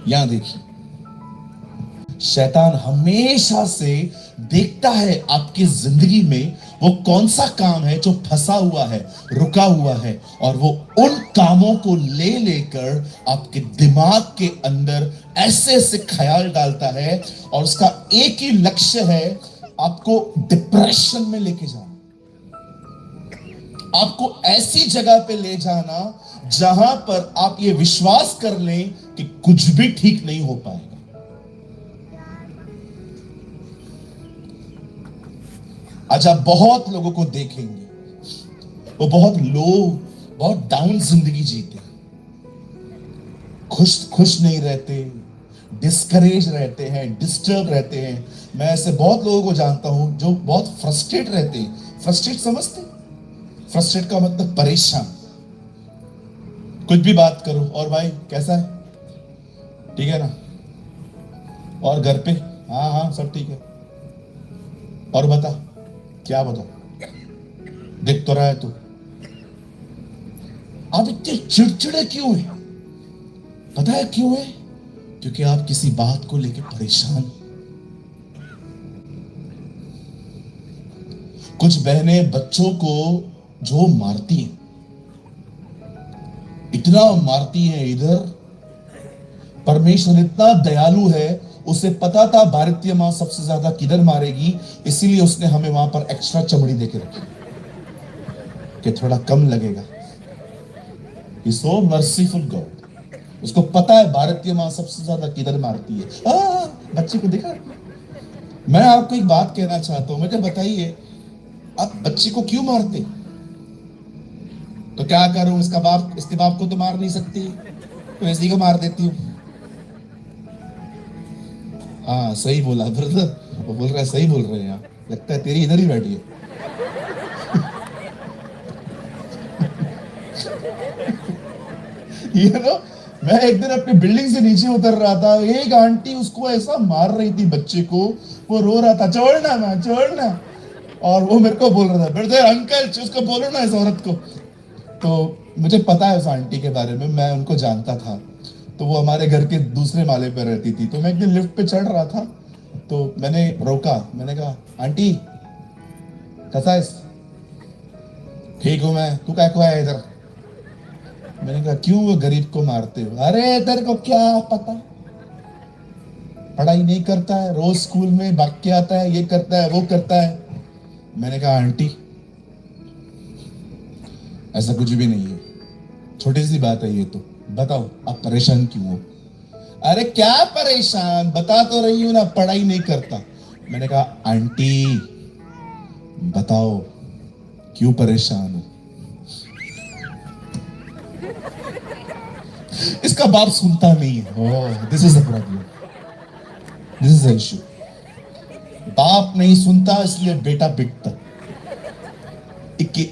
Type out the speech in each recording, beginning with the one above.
यहां देखिए, शैतान हमेशा से देखता है आपकी जिंदगी में वो कौन सा काम है जो फंसा हुआ है, रुका हुआ है, और वो उन कामों को ले लेकर आपके दिमाग के अंदर ऐसे ऐसे ख्याल डालता है, और उसका एक ही लक्ष्य है, आपको डिप्रेशन में लेके जाना, आपको ऐसी जगह पे ले जाना जहां पर आप ये विश्वास कर लें कि कुछ भी ठीक नहीं हो पाएगा। आज आप बहुत लोगों को देखेंगे, वो बहुत लो, बहुत डाउन जिंदगी जीते, खुश खुश नहीं रहते, डिस्करेज रहते हैं, डिस्टर्ब रहते हैं। मैं ऐसे बहुत लोगों को जानता हूं जो बहुत फ्रस्ट्रेट रहते हैं। फ्रस्ट्रेट समझते? फ्रस्ट्रेट का मतलब परेशान। कुछ भी बात करो, और भाई कैसा है, ठीक है ना, और घर पे हाँ हाँ सब ठीक है, और बता, क्या बताओ, दिख तो रहा है तू। आप इतने चिड़चिड़े क्यों हैं? पता है क्यों है? क्योंकि आप किसी बात को लेकर परेशान। कुछ बहनें बच्चों को जो मारती हैं, इतना मारती हैं, इधर परमेश्वर इतना दयालु है, उसे पता था भारतीय मां सबसे ज्यादा किधर मारेगी, इसीलिए उसने हमें वहां पर एक्स्ट्रा चमड़ी देके रखी कि थोड़ा कम लगेगा। सो मर्सीफुल गॉड। उसको पता है भारतीय मां सबसे ज्यादा किधर मारती है। बच्चे को देखा। मैं आपको एक बात कहना चाहता हूं, मुझे बताइए, आप बच्चे को क्यों मारते? तो क्या करूं, इसके बाप को तो मार नहीं सकती, तो इसी को मार देती हूं। हाँ सही बोला ब्रदर, वो बोल रहा है सही बोल रहे हैं आप, लगता है तेरी इधर ही बैठी है। ये नो, मैं एक दिन अपनी बिल्डिंग से नीचे उतर रहा था, एक आंटी उसको ऐसा मार रही थी बच्चे को, वो रो रहा था, छोड़ना ना छोड़ना, और वो मेरे को बोल रहा था, ब्रदर अंकल उसको बोलो ना इस औरत को। तो मुझे पता है उस आंटी के बारे में, मैं उनको जानता था। तो वो हमारे घर के दूसरे माले पर रहती थी। तो मैं एक दिन लिफ्ट पे चढ़ रहा था, तो मैंने रोका, मैंने कहा आंटी कैसा है? ठीक हूं मैं, तू क्या को आया इधर? मैंने कहा क्यों वो गरीब को मारते हो? अरे तेरे को क्या पता, पढ़ाई नहीं करता है, रोज स्कूल में भाग के आता है, ये करता है वो करता है। मैंने कहा आंटी ऐसा कुछ भी नहीं है, छोटी सी बात है ये तो, बताओ आप परेशान क्यों हो? अरे क्या परेशान, बता तो रही हूं ना, पढ़ाई नहीं करता। मैंने कहा आंटी बताओ क्यों परेशान हो? इसका बाप सुनता नहीं है। Oh this is the problem, this is the issue. बाप नहीं सुनता इसलिए बेटा बिकता।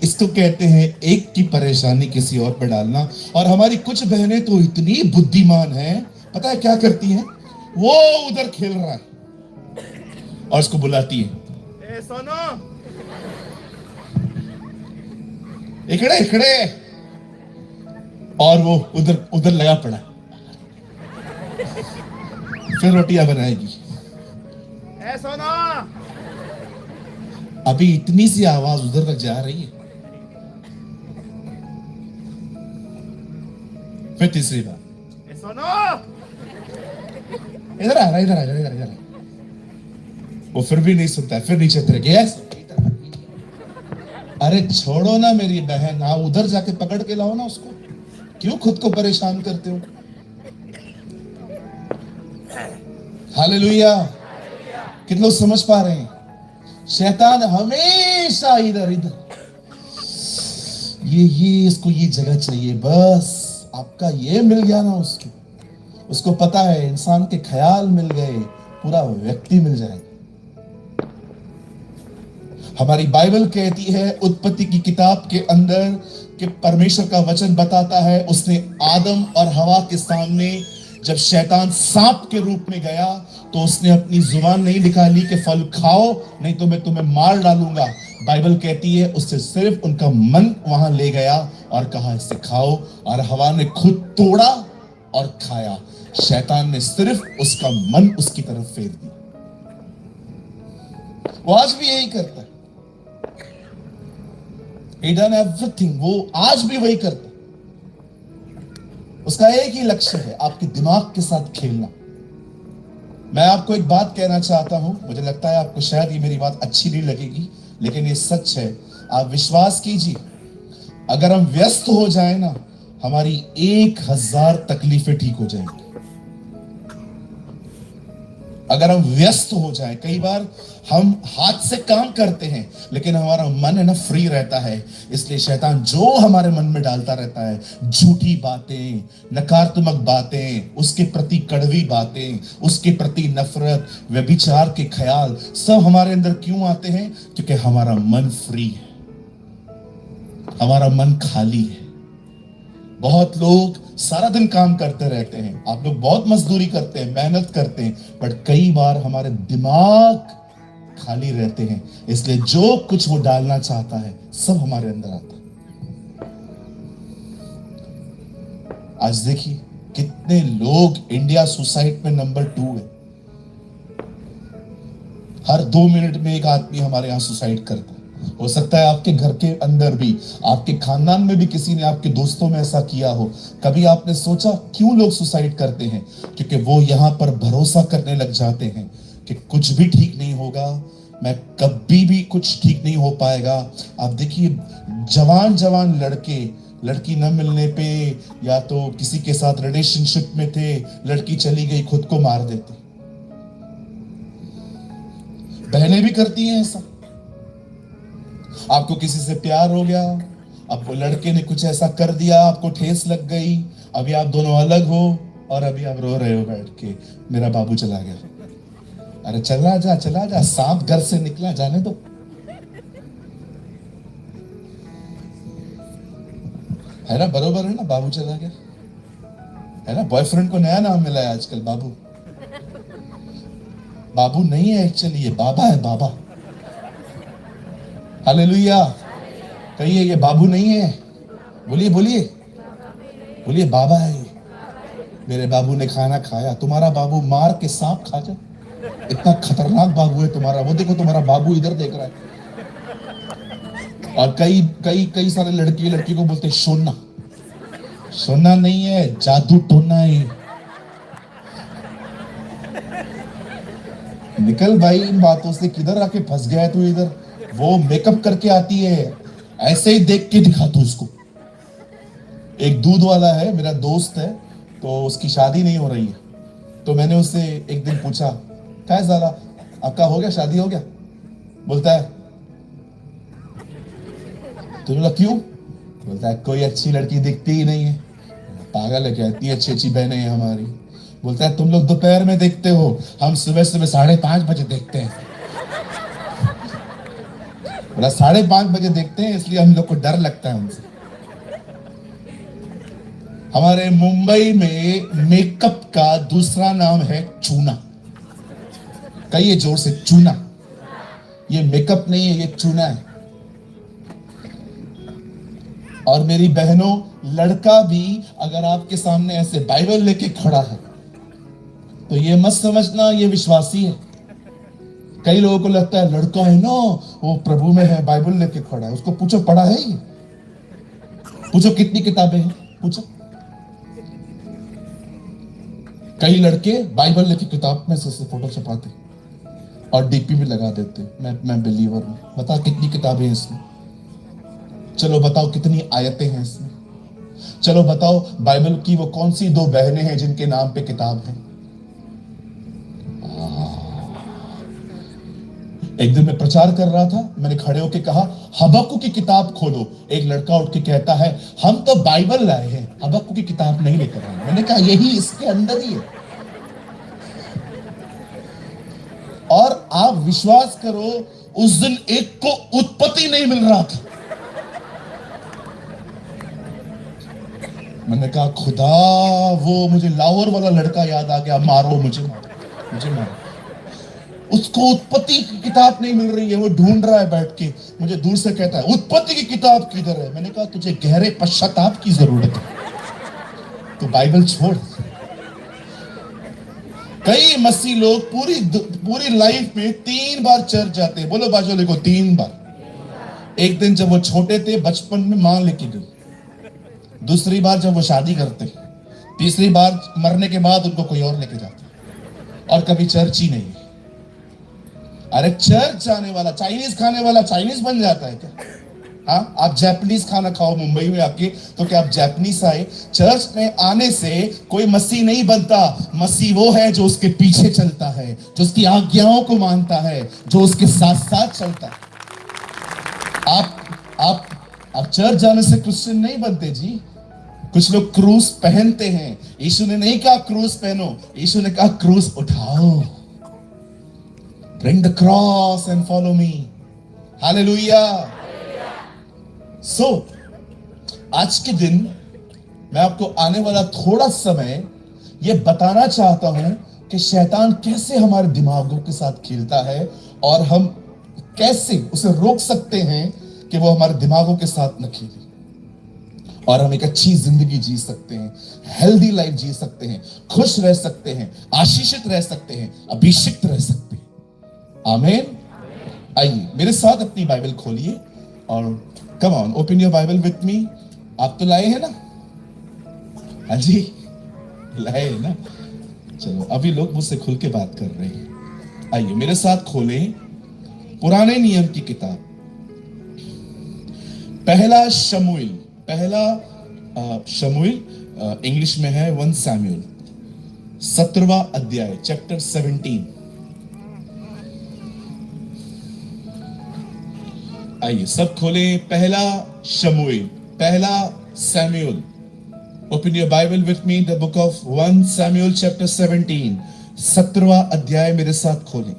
इसको कहते हैं एक की परेशानी किसी और पर डालना। और हमारी कुछ बहनें तो इतनी बुद्धिमान हैं, पता है क्या करती हैं? वो उधर खेल रहा है और उसको बुलाती है, ए सोनो इकड़े इकड़े, और वो उधर उधर लगा पड़ा, फिर रोटियां बनाएगी। ए सोना, अभी इतनी सी आवाज उधर तक जा रही है। फिर तीसरी बार, ए सोनो इधर आ रहा, इधर आ, इधर इधर। वो फिर भी नहीं सुनता है, फिर नीचे उतर गया। अरे छोड़ो ना मेरी बहन, हाँ उधर जाके पकड़ के लाओ ना उसको, क्यों खुद को परेशान करते हो? हालेलुया। कितने लोग समझ पा रहे हैं? शैतान हमेशा इधर इधर, ये इसको ये जगह चाहिए, बस आपका ये मिल गया ना उसको पता है इंसान के ख्याल मिल गए, पूरा व्यक्ति मिल जाएगा। हमारी बाइबल कहती है उत्पत्ति की किताब के अंदर कि परमेश्वर का वचन बताता है, उसने आदम और हवा के सामने जब शैतान सांप के रूप में गया तो उसने अपनी जुबान नहीं निकाली कि फल खाओ नहीं तो मैं तुम्हें मार डालूंगा। बाइबल कहती है उससे सिर्फ उनका मन वहां ले गया और कहा इसे खाओ, और हवा ने खुद तोड़ा और खाया। शैतान ने सिर्फ उसका मन उसकी तरफ फेर दिया। वो आज भी यही करता है। He done everything, वो आज भी वही करता है। उसका एक ही लक्ष्य है, आपके दिमाग के साथ खेलना। मैं आपको एक बात कहना चाहता हूं, मुझे लगता है आपको शायद ये मेरी बात अच्छी नहीं लगेगी, लेकिन ये सच है। आप विश्वास कीजिए, अगर हम व्यस्त हो जाए ना, हमारी 1000 तकलीफें ठीक हो जाएंगी। अगर हम व्यस्त हो जाए, कई बार हम हाथ से काम करते हैं लेकिन हमारा मन है ना फ्री रहता है। इसलिए शैतान जो हमारे मन में डालता रहता है, झूठी बातें, नकारात्मक बातें, उसके प्रति कड़वी बातें, उसके प्रति नफरत, व्यभिचार के ख्याल, सब हमारे अंदर क्यों आते हैं? क्योंकि हमारा मन फ्री है, हमारा मन खाली है। बहुत लोग सारा दिन काम करते रहते हैं, आप लोग बहुत मजदूरी करते हैं, मेहनत करते हैं, बट कई बार हमारे दिमाग खाली रहते हैं। इसलिए जो कुछ वो डालना चाहता है सब हमारे अंदर आता है। आज देखिए कितने लोग, इंडिया सुसाइड में नंबर 2 है। हर 2 मिनट में एक आदमी हमारे यहां सुसाइड करता है। हो सकता है आपके घर के अंदर भी, आपके खानदान में भी किसी ने, आपके दोस्तों में ऐसा किया हो। कभी आपने सोचा क्यों लोग सुसाइड करते हैं? क्योंकि वो यहां पर भरोसा करने लग जाते हैं कि कुछ भी ठीक नहीं होगा, मैं कभी भी कुछ ठीक नहीं हो पाएगा। आप देखिए जवान जवान लड़के, लड़की न मिलने पे या तो किसी के साथ रिलेशनशिप में थे, लड़की चली गई, खुद को मार देते। बहनें भी करती हैं ऐसा। आपको किसी से प्यार हो गया, आपको लड़के ने कुछ ऐसा कर दिया, आपको ठेस लग गई, अभी आप दोनों अलग हो और अभी आप रो रहे हो बैठ के, मेरा बाबू चला गया। अरे चला जा, सांप घर से निकला, जाने दो। है ना, बरोबर है ना, बाबू चला गया है ना। बॉयफ्रेंड को नया नाम मिला है आजकल, बाबू। बाबू नहीं है एक्चुअली, ये बाबा है, बाबा। हालेलुया। कहिए ये बाबू नहीं है, बोलिए बोलिए बोलिए, बाबा है ये। मेरे बाबू ने खाना खाया, तुम्हारा बाबू मार के सांप खा जाए, इतना खतरनाक बाबू है तुम्हारा। वो देखो तुम्हारा बाबू इधर देख रहा है। और कई कई कई सारे लड़की को बोलते सोना। सोना नहीं है, जादू टोना है। निकल भाई इन बातों से, किधर आके फंस गया है तू इधर। वो मेकअप करके आती है, ऐसे ही देख के दिखा तू उसको। एक दूध वाला है, मेरा दोस्त है, तो उसकी शादी नहीं हो रही है। तो मैंने उससे एक दिन पूछा, क्या है साला, आपका हो गया, शादी हो गया? बोलता है, तो बोला क्यों? बोलता है कोई अच्छी लड़की दिखती ही नहीं है। पागल है क्या, इतनी अच्छी अच्छी बहनें हैं हमारी। बोलता है तुम लोग दोपहर में देखते हो, हम सुबह सुबह 5:30 बजे देखते हैं। बोला 5:30 बजे देखते हैं इसलिए हम लोग को डर लगता है उनसे। हमारे मुंबई में मेकअप का दूसरा नाम है चूना। कहिए जोर से, चूना। ये मेकअप नहीं है, ये चूना है। और मेरी बहनों, लड़का भी अगर आपके सामने ऐसे बाइबल लेके खड़ा है तो ये मत समझना ये विश्वासी है। कई लोगों को लगता है लड़का है ना, वो प्रभु में है, बाइबल लेके खड़ा है। उसको पूछो पढ़ा है ये? पूछो कितनी किताबें हैं, पूछो। कई लड़के बाइबल लेके किताब में से फोटो छपाते और डीपी भी लगा देते, मैं बिलीवर हूं। बता कितनी किताबें हैं इसमें? चलो बताओ कितनी आयतें हैं इसमें? चलो बताओ बाइबल की वो कौन सी 2 बहनें हैं जिनके नाम पे किताब है? एक दिन मैं प्रचार कर रहा था, मैंने खड़े होकर कहा हबक्कुक की किताब खोलो। एक लड़का उठ के कहता है हम तो बाइबल लाए हैं, हबक्कुक की किताब नहीं लेकर आए। मैंने कहा यही इसके अंदर ही है। और आप विश्वास करो, उस दिन एक को उत्पत्ति नहीं मिल रहा था। मैंने कहा खुदा, वो मुझे लाहौर वाला लड़का याद आ गया, मारो मुझे, मुझे मारो। उसको उत्पत्ति की किताब नहीं मिल रही है, वो ढूंढ रहा है बैठ के। मुझे दूर से कहता है उत्पत्ति की किताब किधर है? मैंने कहा तुझे गहरे पश्चाताप की जरूरत है। तो बाइबल छोड़। कई मसीह लोग पूरी पूरी लाइफ में 3 बार चर्च जाते हैं। बोलो बाजू देखो, 3 बार। एक दिन जब वो छोटे थे, बचपन में मां लेके गई। दूसरी बार जब वो शादी करते। तीसरी बार मरने के बाद उनको कोई और लेके जाता। और कभी चर्च ही नहीं। अरे चर्च जाने वाला चाइनीज खाने वाला चाइनीज बन जाता है क्या? हाँ, आप जापानीज खाना खाओ मुंबई में आके, तो क्या आप जापानीज आए? चर्च में आने से कोई मसीह नहीं बनता। मसीह वो है जो उसके पीछे चलता है, जो उसकी आज्ञाओं को मानता है, जो उसके साथ साथ चलता है। आप चर्च जाने से क्रिश्चियन नहीं बनते जी। कुछ लोग क्रूस पहनते हैं। यीशु ने नहीं कहा क्रूस पहनो, यीशु ने कहा क्रूस उठाओ। Bring the cross and follow me. Hallelujah. So, आज के दिन मैं आपको आने वाला थोड़ा समय यह बताना चाहता हूं कि शैतान कैसे हमारे दिमागों के साथ खेलता है और हम कैसे उसे रोक सकते हैं कि वो हमारे दिमागों के साथ न खेले और हम एक अच्छी जिंदगी जी सकते हैं, हेल्दी लाइफ जी सकते हैं, खुश रह सकते हैं, आशीषित रह सकते हैं, अभिषिक्त रह सकते हैं। आमीन। आइए मेरे साथ अपनी बाइबल खोलिए और come on open your Bible with me. आप तो लाए हैं ना? हाँ जी, लाए हैं ना? चलो, अभी लोग मुझसे खुल के बात कर रहे हैं। आइए मेरे साथ खोलें पुराने नियम की किताब, पहला शमूएल, इंग्लिश में है 1 सैमुएल, 17वां अध्याय, चैप्टर 17। आइए सब खोले पहला Samuel. Open your Bible with me, the book of 1 Samuel chapter 17, 17वां अध्याय मेरे साथ खोलें।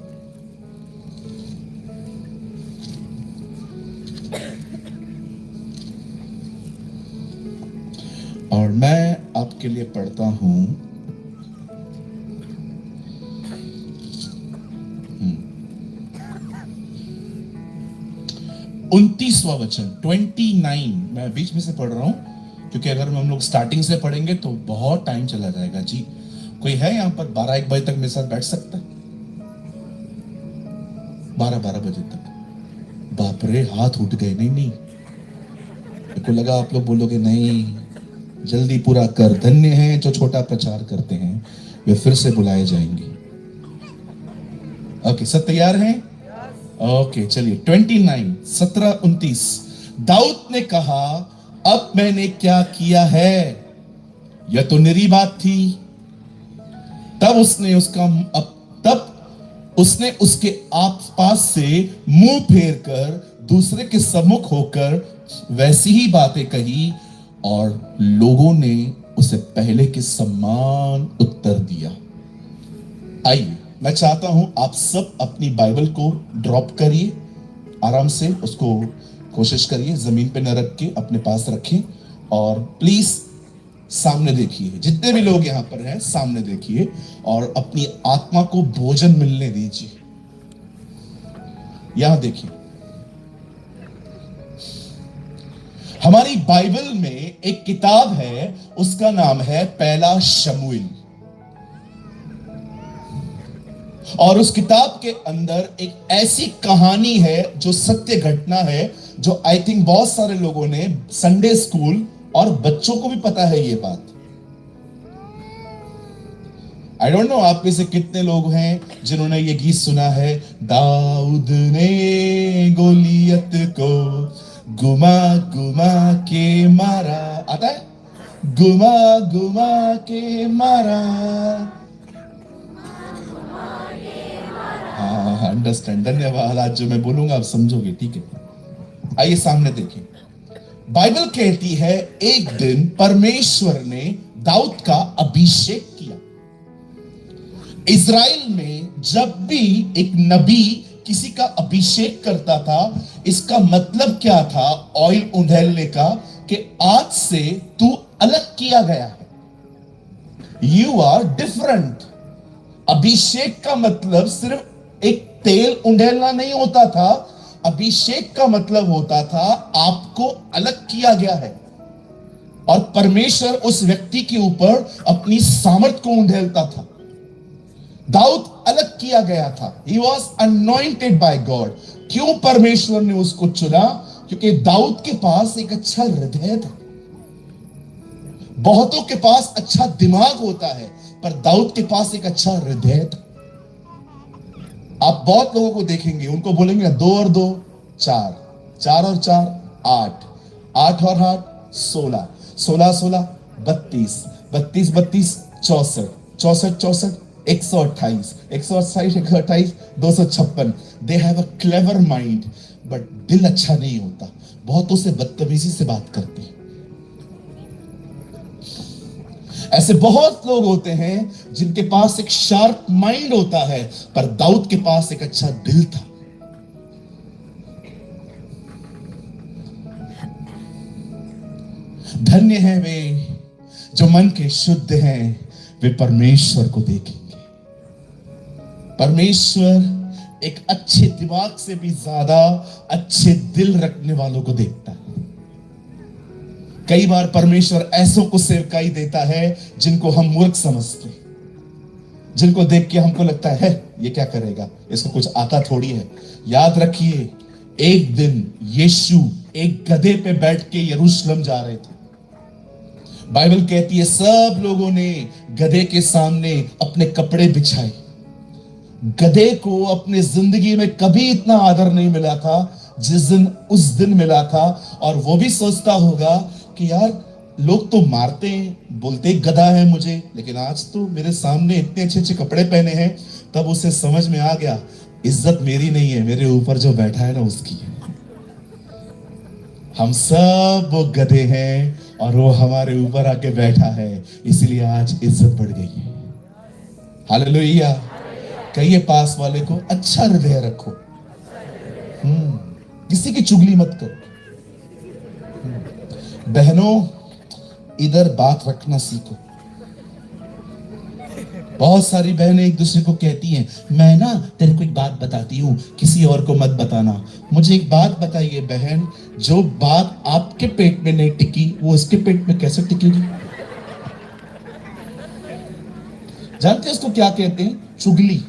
और मैं आपके लिए पढ़ता हूं 29वां वचन, 29। मैं बीच में से पढ़ रहा हूं क्योंकि अगर हम लोग स्टार्टिंग से पढ़ेंगे तो बहुत टाइम चला जाएगा जी। कोई है यहां पर 12-1 बजे तक मेरे साथ बैठ सकता है? 12 बजे तक? बाप रे, हाथ उठ गए। नहीं, मेरे को लगा आप लोग बोलोगे नहीं, जल्दी पूरा कर। धन्य हैं जो छोटा प्रचार करते हैं, वे फिर से बुलाए जाएंगे। ओके, सब तैयार हैं? ओके, चलिए 29, 17-29। दाऊद ने कहा, अब मैंने क्या किया है? यह तो निरी बात थी। तब उसने उसके पास से मुंह फेर कर दूसरे के सम्मुख होकर वैसी ही बातें कही और लोगों ने उसे पहले के समान उत्तर दिया। आइए, मैं चाहता हूं आप सब अपनी बाइबल को ड्रॉप करिए, आराम से उसको कोशिश करिए जमीन पे न रख के अपने पास रखें और प्लीज सामने देखिए। जितने भी लोग यहां पर हैं सामने देखिए और अपनी आत्मा को भोजन मिलने दीजिए। यहां देखिए, हमारी बाइबल में एक किताब है, उसका नाम है पहला शमूएल। और उस किताब के अंदर एक ऐसी कहानी है जो सत्य घटना है, जो आई थिंक बहुत सारे लोगों ने संडे स्कूल और बच्चों को भी पता है ये बात। आई डोंट नो आप में से कितने लोग हैं जिन्होंने ये गीत सुना है, दाऊद ने गोलियत को गुमा गुमा के मारा। आता है? गुमा गुमा के मारा। हाँ, अंडरस्टैंड। धन्यवाद। आज जो मैं बोलूंगा आप समझोगे, ठीक है? आइए सामने देखिए। बाइबल कहती है एक दिन परमेश्वर ने दाऊद का अभिषेक किया। इज़राइल में जब भी एक नबी किसी का अभिषेक करता था, इसका मतलब क्या था? ऑयल उंडेलने का, कि आज से तू अलग किया गया है, यू आर डिफरेंट। अभिषेक का मतलब सिर्फ एक तेल उंडेलना नहीं होता था। अभिषेक का मतलब होता था आपको अलग किया गया है। और परमेश्वर उस व्यक्ति के ऊपर अपनी सामर्थ को उंडेलता था। दाऊद अलग किया गया था। He was anointed by God। क्यों परमेश्वर ने उसको चुना? क्योंकि दाऊद के पास एक अच्छा हृदय था। बहुतों के पास अच्छा दिमाग होता है, पर दाऊद के पास एक अच्छा हृदय था। आप बहुत लोगों को देखेंगे, उनको बोलेंगे 2 और 2 4, 4 और 4 8, 8 और 8 16, 16 16 32, 32 32 64, 64 64 128, 128 128 256। They have a clever mind, but दिल अच्छा नहीं होता। बहुतों से बदतमीजी से बात करते हैं। ऐसे बहुत लोग होते हैं जिनके पास एक शार्प माइंड होता है, पर दाऊद के पास एक अच्छा दिल था। धन्य है वे जो मन के शुद्ध हैं, वे परमेश्वर को देखेंगे। परमेश्वर एक अच्छे दिमाग से भी ज्यादा अच्छे दिल रखने वालों को देखता है। कई बार परमेश्वर ऐसों को सेवकाई देता है जिनको हम मूर्ख समझते हैं, जिनको देख के हमको लगता है ये क्या करेगा, इसको कुछ आता थोड़ी है। याद रखिए, एक दिन यीशु एक गधे पे बैठ के यरूशलेम जा रहे थे। बाइबल कहती है सब लोगों ने गधे के सामने अपने कपड़े बिछाए। गधे को अपने जिंदगी में कभी इतना आदर नहीं मिला था जिस दिन उस दिन मिला था। और वो भी सोचता होगा कि यार लोग तो मारते हैं, बोलते गधा है मुझे, लेकिन आज तो मेरे सामने इतने अच्छे अच्छे कपड़े पहने हैं। तब उसे समझ में आ गया, इज्जत मेरी नहीं है, मेरे ऊपर जो बैठा है ना उसकी है। हम सब वो गधे हैं और वो हमारे ऊपर आके बैठा है, इसलिए आज इज्जत बढ़ गई है। हालेलुया। कहिए पास वाले को, अच्छा हृदय रखो। किसी की चुगली मत करो। बहनों, इधर बात रखना सीखो। बहुत सारी बहनें एक दूसरे को कहती हैं, मैं ना तेरे को एक बात बताती हूं, किसी और को मत बताना। मुझे एक बात बताइए बहन, जो बात आपके पेट में नहीं टिकी वो उसके पेट में कैसे टिकेगी? जानते हैं उसको क्या कहते हैं? चुगली।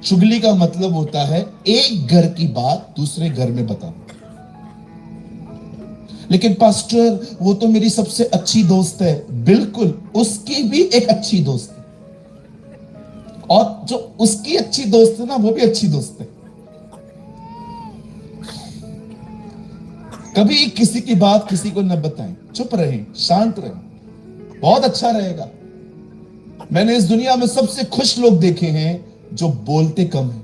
चुगली का मतलब होता है एक घर की बात दूसरे घर में बताना। लेकिन पास्टर, वो तो मेरी सबसे अच्छी दोस्त है। बिल्कुल, उसकी भी एक अच्छी दोस्त है, और जो उसकी अच्छी दोस्त है ना, वो भी अच्छी दोस्त है। कभी किसी की बात किसी को न बताएं, चुप रहें, शांत रहें, बहुत अच्छा रहेगा। मैंने इस दुनिया में सबसे खुश लोग देखे हैं जो बोलते कम हैं,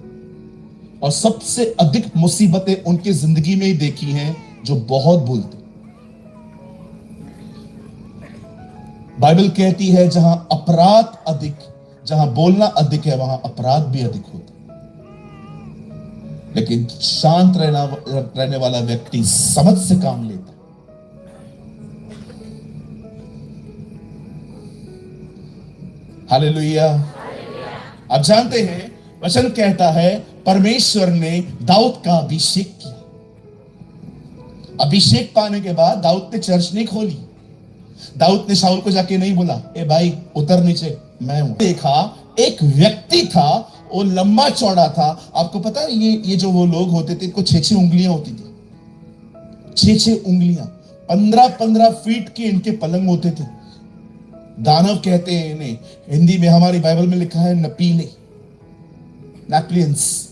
और सबसे अधिक मुसीबतें उनकी जिंदगी में ही देखी हैं जो बहुत बोलते। बाइबल कहती है जहां अपराध अधिक, जहां बोलना अधिक है, वहां अपराध भी अधिक होता है। लेकिन शांत रहने वाला व्यक्ति समझ से काम लेता है। हालेलुया। आप जानते हैं, वचन कहता है परमेश्वर ने दाऊद का अभिषेक किया। अभिषेक पाने के बाद दाऊद ने चर्च नहीं खोली। दाऊद ने शाऊल को जाके नहीं बोला, ए भाई उतर नीचे, मैं हूं। देखा एक व्यक्ति था, वो लंबा चौड़ा था। आपको पता है ये जो वो लोग होते थे, इनको 6-6 उंगलियां होती थी। 6-6 उंगलियां, 15-15 फीट के इनके पलंग होते थे। दानव कहते हैं इन्हें, हिंदी में हमारी बाइबल में लिखा है नपीले, नैपलियंस।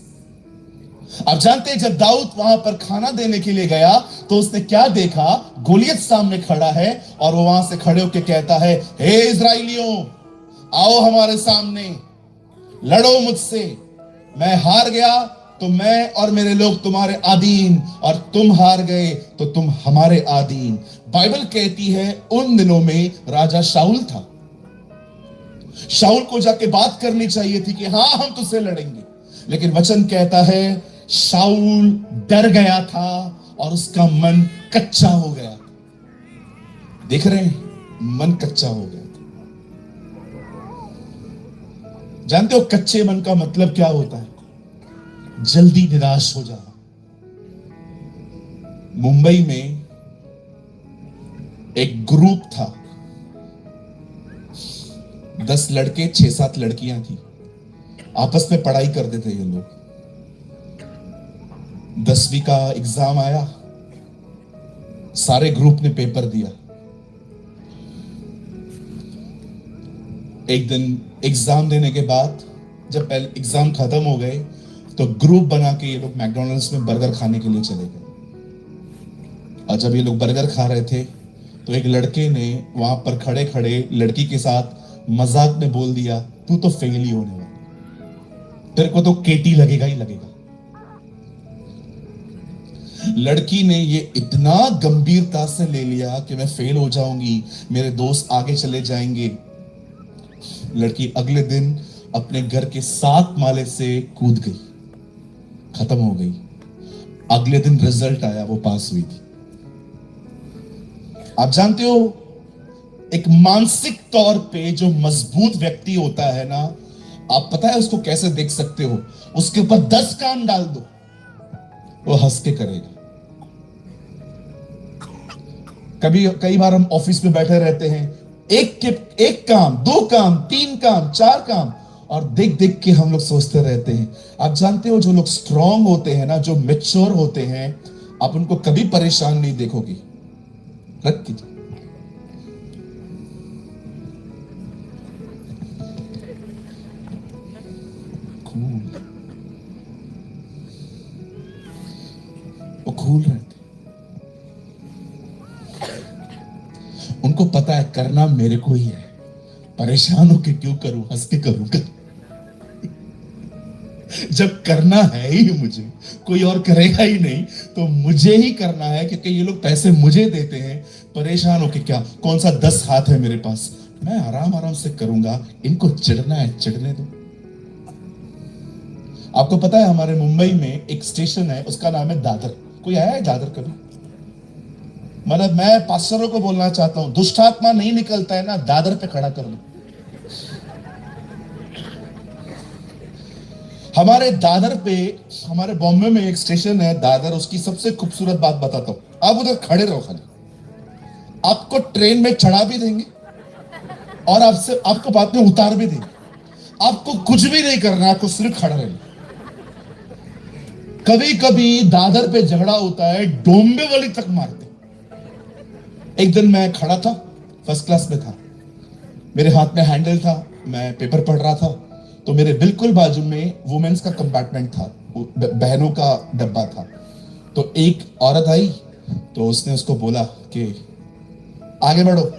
आप जानते हैं जब दाऊद वहां पर खाना देने के लिए गया तो उसने क्या देखा? गोलियत सामने खड़ा है और वो वहां से खड़े होकर कहता है, हे इजराइलियों, आओ हमारे सामने, लड़ो मुझसे। मैं हार गया तो मैं और मेरे लोग तुम्हारे अधीन, और तुम हार गए तो तुम हमारे अधीन। बाइबल कहती है उन दिनों में राजा शाऊल था। शाऊल को जाके बात करनी चाहिए थी कि हाँ हम तुझसे लड़ेंगे, लेकिन वचन कहता है शाऊल डर गया था और उसका मन कच्चा हो गया। देख रहे हैं, मन कच्चा हो गया था। जानते हो कच्चे मन का मतलब क्या होता है? जल्दी निराश हो जाना। मुंबई में एक ग्रुप था, 10 लड़के 6-7 लड़कियां थी, आपस में पढ़ाई करते थे ये लोग। 10वीं का एग्जाम आया, सारे ग्रुप ने पेपर दिया। एक दिन एग्जाम देने के बाद जब पहले एग्जाम खत्म हो गए तो ग्रुप बना के ये लोग मैकडॉनल्ड्स में बर्गर खाने के लिए चले गए। और जब ये लोग बर्गर खा रहे थे तो एक लड़के ने वहां पर खड़े खड़े लड़की के साथ मजाक में बोल दिया, तू तो फेल ही होने वाला, तेरे को तो केटी लगेगा ही लगेगा। लड़की ने ये इतना गंभीरता से ले लिया कि मैं फेल हो जाऊंगी, मेरे दोस्त आगे चले जाएंगे। लड़की अगले दिन अपने घर के 7 माले से कूद गई, खत्म हो गई। अगले दिन रिजल्ट आया, वो पास हुई थी। आप जानते हो, एक मानसिक तौर पे जो मजबूत व्यक्ति होता है ना, आप पता है उसको कैसे देख सकते हो? उसके ऊपर 10 काम डाल दो, वो हंस के करेगा। कई बार हम ऑफिस में बैठे रहते हैं, एक काम, 2 काम, 3 काम, 4 काम, और देख देख के हम लोग सोचते रहते हैं। आप जानते हो, जो लोग स्ट्रांग होते हैं ना, जो मैच्योर होते हैं, आप उनको कभी परेशान नहीं देखोगे। रख कीजिए। वो कूल रहते, उनको पता है करना मेरे को ही है, परेशान होके क्यों करूं, हंस के करूंगा। जब करना है ही मुझे, कोई और करेगा ही नहीं, तो मुझे ही करना है, क्योंकि ये लोग पैसे मुझे देते हैं। परेशान होके क्या, कौन सा 10 हाथ है मेरे पास, मैं आराम आराम से करूंगा, इनको चिढ़ना है चिढ़ने दो। आपको पता है, हमारे मुंबई में एक स्टेशन है, उसका नाम है दादर। कोई आया है दादर कभी? मतलब मैं पास्टरों को बोलना चाहता हूं, दुष्ट आत्मा नहीं निकलता है ना, दादर पे खड़ा कर लो। हमारे दादर पे, हमारे बॉम्बे में एक स्टेशन है दादर, उसकी सबसे खूबसूरत बात बताता हूं। आप उधर खड़े रहो, खाली आपको ट्रेन में चढ़ा भी देंगे और आपको बाद में उतार भी देंगे। आपको कुछ भी नहीं करना, आपको सिर्फ खड़ा रहना। कभी कभी दादर पे झगड़ा होता है, डोंबिवली तक मारते। एक दिन मैं खड़ा था, फर्स्ट क्लास में था, मेरे हाथ में हैंडल था, मैं पेपर पढ़ रहा था, तो मेरे बिल्कुल बाजू में वुमेन्स का कंपार्टमेंट था, बहनों का डब्बा था। तो एक औरत आई, तो उसने उसको बोला कि आगे बढ़ो।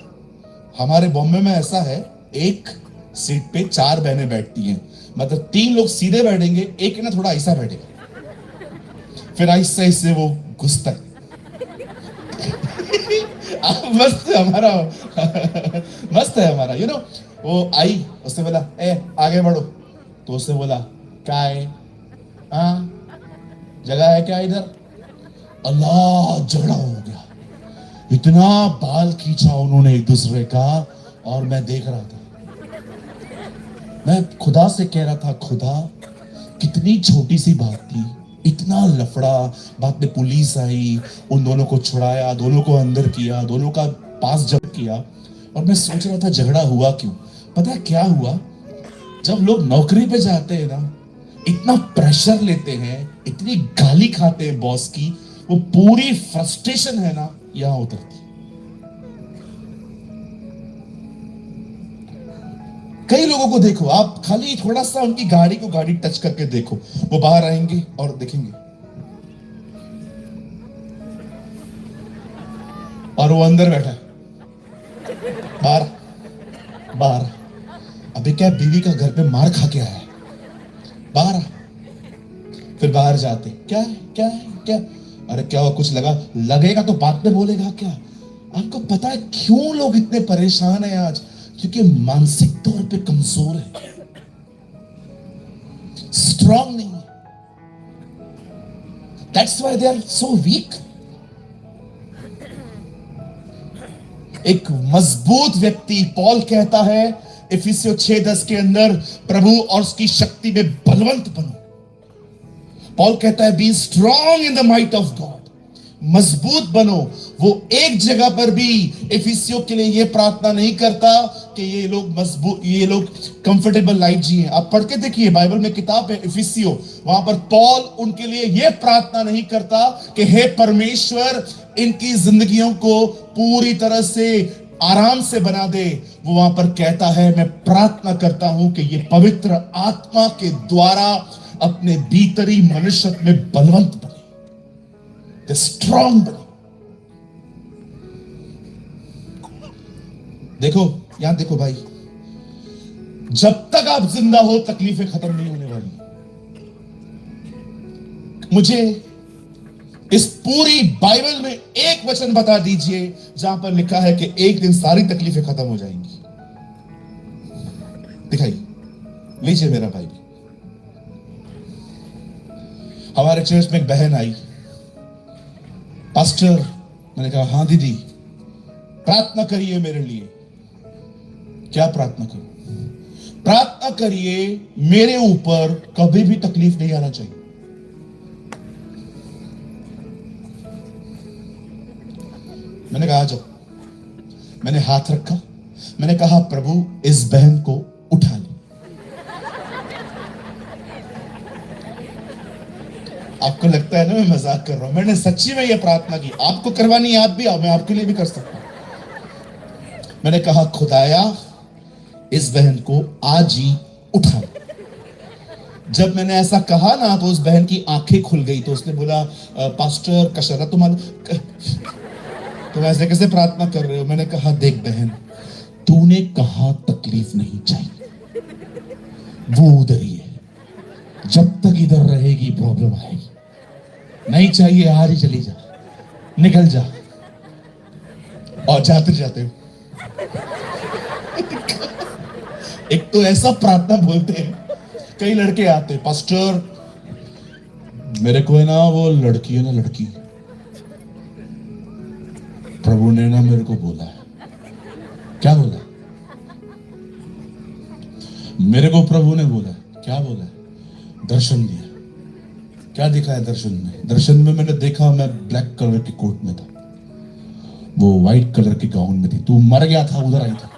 हमारे बॉम्बे में ऐसा है, एक सीट पे 4 बहनें बैठती हैं, मतलब 3 लोग सीधे बैठेंगे, एक ना थोड़ा ऐसा बैठेगा, फिर ऐसे ऐसे वो घुसता है। मस्त है हमारा। मस्त है हमारा, यू नो। वो आई, उसने बोला ए आगे बढ़ो, तो उसने बोला क्या है, हाँ जगह है क्या इधर? अल्लाह, झगड़ा हो गया। इतना बाल खींचा उन्होंने एक दूसरे का, और मैं देख रहा था। मैं खुदा से कह रहा था, खुदा कितनी छोटी सी बात थी, इतना लफड़ा, बाद में पुलिस आई, उन दोनों को छुड़ाया, दोनों को अंदर किया, दोनों का पास जब्त किया। और मैं सोच रहा था झगड़ा हुआ क्यों? पता है क्या हुआ? जब लोग नौकरी पे जाते हैं ना, इतना प्रेशर लेते हैं, इतनी गाली खाते हैं बॉस की, वो पूरी फ्रस्ट्रेशन है ना, यहां उतरती। कई लोगों को देखो, आप खाली थोड़ा सा उनकी गाड़ी टच करके देखो, वो बाहर आएंगे और देखेंगे, और वो अंदर बैठा है, बाहर बाहर। अबे क्या बीवी का घर पे मार खा के आया, बाहर आ। फिर बाहर जाते, क्या है क्या है क्या? अरे क्या हुआ, कुछ लगा? लगेगा तो बात में बोलेगा क्या? आपको पता है क्यों लोग इतने परेशान हैं आज? क्योंकि मानसिक तौर पे कमजोर है, स्ट्रांग नहीं है। That's why they are so weak. एक मजबूत व्यक्ति, पॉल कहता है इफिसियों 6:10 के अंदर, प्रभु और उसकी शक्ति में बलवंत बनो। पॉल कहता है B strong in the might of God. मजबूत बनो। वो एक जगह पर भी इफिसियों के लिए ये प्रार्थना नहीं करता कि ये लोग मजबूत, ये लोग कंफर्टेबल लाइफ जिए। आप पढ़ के देखिए, बाइबल में किताब है इफिसियों, वहां पर पौल उनके लिए ये प्रार्थना नहीं करता कि हे परमेश्वर इनकी जिंदगियों को पूरी तरह से आराम से बना दे। वो वहां पर कहता है मैं प्रार्थना करता हूं कि ये पवित्र आत्मा के द्वारा अपने भीतरी मनुष्य में बलवंत बने, स्ट्रांग बने। देखो यहां देखो भाई, जब तक आप जिंदा हो तकलीफें खत्म नहीं होने वाली। मुझे इस पूरी बाइबल में एक वचन बता दीजिए जहां पर लिखा है कि एक दिन सारी तकलीफें खत्म हो जाएंगी। दिखाइए, लीजिए मेरा भाई। हमारे चर्च में एक बहन आई, पास्टर, मैंने कहा हाँ दीदी प्रार्थना करिए मेरे लिए। क्या प्रार्थना करूं? प्रार्थना करिए मेरे ऊपर कभी भी तकलीफ नहीं आना चाहिए। मैंने कहा आ जाओ। मैंने हाथ रखा, मैंने कहा प्रभु इस बहन को उठा ले। आपको लगता है ना मैं मजाक कर रहा हूं, मैंने सच्ची में यह प्रार्थना की। आपको करवानी है आप भी आओ, मैं आपके लिए भी कर सकता हूं। मैंने कहा खुदाया इस बहन को आज ही उठा ले। जब मैंने ऐसा कहा ना तो उस बहन की आंखें खुल गई। तो उसने बोला पास्टर कशरा तुम ऐसे कैसे प्रार्थना कर रहे हो? मैंने कहा देख बहन, तूने कहा तकलीफ नहीं चाहिए, वो उधर ही है। जब तक इधर रहेगी प्रॉब्लम आएगी। नहीं चाहिए आज ही चली जा, निकल जा। और जाते जाते एक तो ऐसा प्रार्थना बोलते हैं, कई लड़के आते हैं पास्टर मेरे को है ना वो लड़की है ना, लड़की प्रभु ने ना मेरे को बोला है। क्या बोला? मेरे को प्रभु ने बोला है। क्या बोला है? दर्शन दिया। क्या दिखाया दर्शन में? दर्शन में मैंने देखा मैं ब्लैक कलर के कोट में था, वो व्हाइट कलर के गाउन में थी। तू मर गया था, उधर आई था।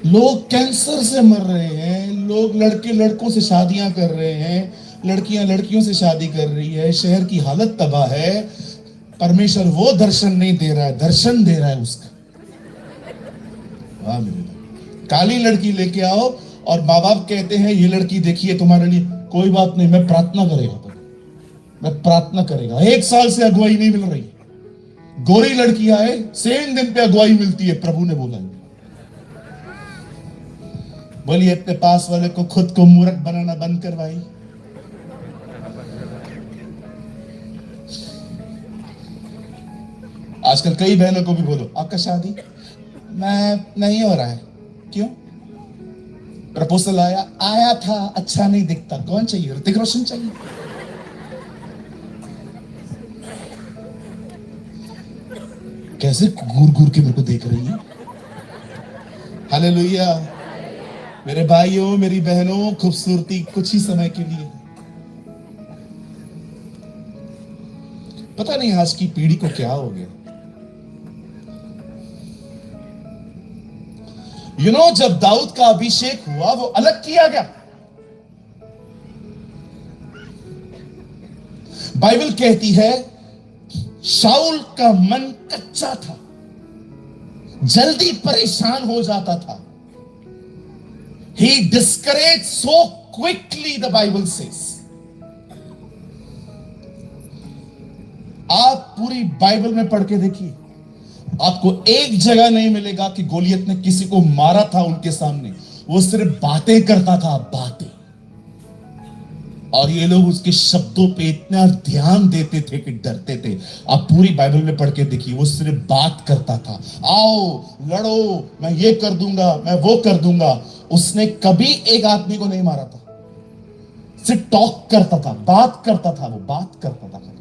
लोग कैंसर से मर रहे हैं, लोग लड़के लड़कों से शादियां कर रहे हैं, लड़कियां लड़कियों से शादी कर रही है, शहर की हालत तबाह है। परमेश्वर वो दर्शन नहीं दे रहा है, दर्शन दे रहा है उसका। वाह मेरे भाई, काली लड़की लेके आओ और माँ बाप कहते हैं ये लड़की देखिए तुम्हारे लिए। कोई बात नहीं, मैं प्रार्थना करेगा, मैं प्रार्थना करेगा। 1 साल से अगुवाई नहीं मिल रही, गोरी लड़की आए सेम दिन पे अगुवाई मिलती है। प्रभु ने बोला है। बोलिए अपने पास वाले को खुद को मूर्ख बनाना बंद कर भाई। आजकल कई बहनों को भी बोलो आपका शादी मैं नहीं हो रहा है। क्यों? प्रपोजल आया था, अच्छा नहीं दिखता। कौन चाहिए? ऋतिक रोशन चाहिए? कैसे घूर घूर के मेरे को देख रही है। हालेलुया। मेरे भाइयों मेरी बहनों, खूबसूरती कुछ ही समय के लिए। पता नहीं आज की पीढ़ी को क्या हो गया। जब दाऊद का अभिषेक हुआ वो अलग किया गया। बाइबल कहती है शाऊल का मन कच्चा था, जल्दी परेशान हो जाता था। He discouraged so quickly, the Bible says. आप पूरी बाइबल में पढ़ के देखिए, आपको एक जगह नहीं मिलेगा कि गोलियत ने किसी को मारा था उनके सामने। वो सिर्फ बातें करता था, बातें। और ये लोग उसके शब्दों पे इतना ध्यान देते थे कि डरते थे। आप पूरी बाइबल में पढ़ के देखिए, वो सिर्फ बात करता था। आओ लड़ो, मैं ये कर दूंगा, मैं वो कर दूंगा। उसने कभी एक आदमी को नहीं मारा था, सिर्फ टॉक करता था, बात करता था, वो बात करता था।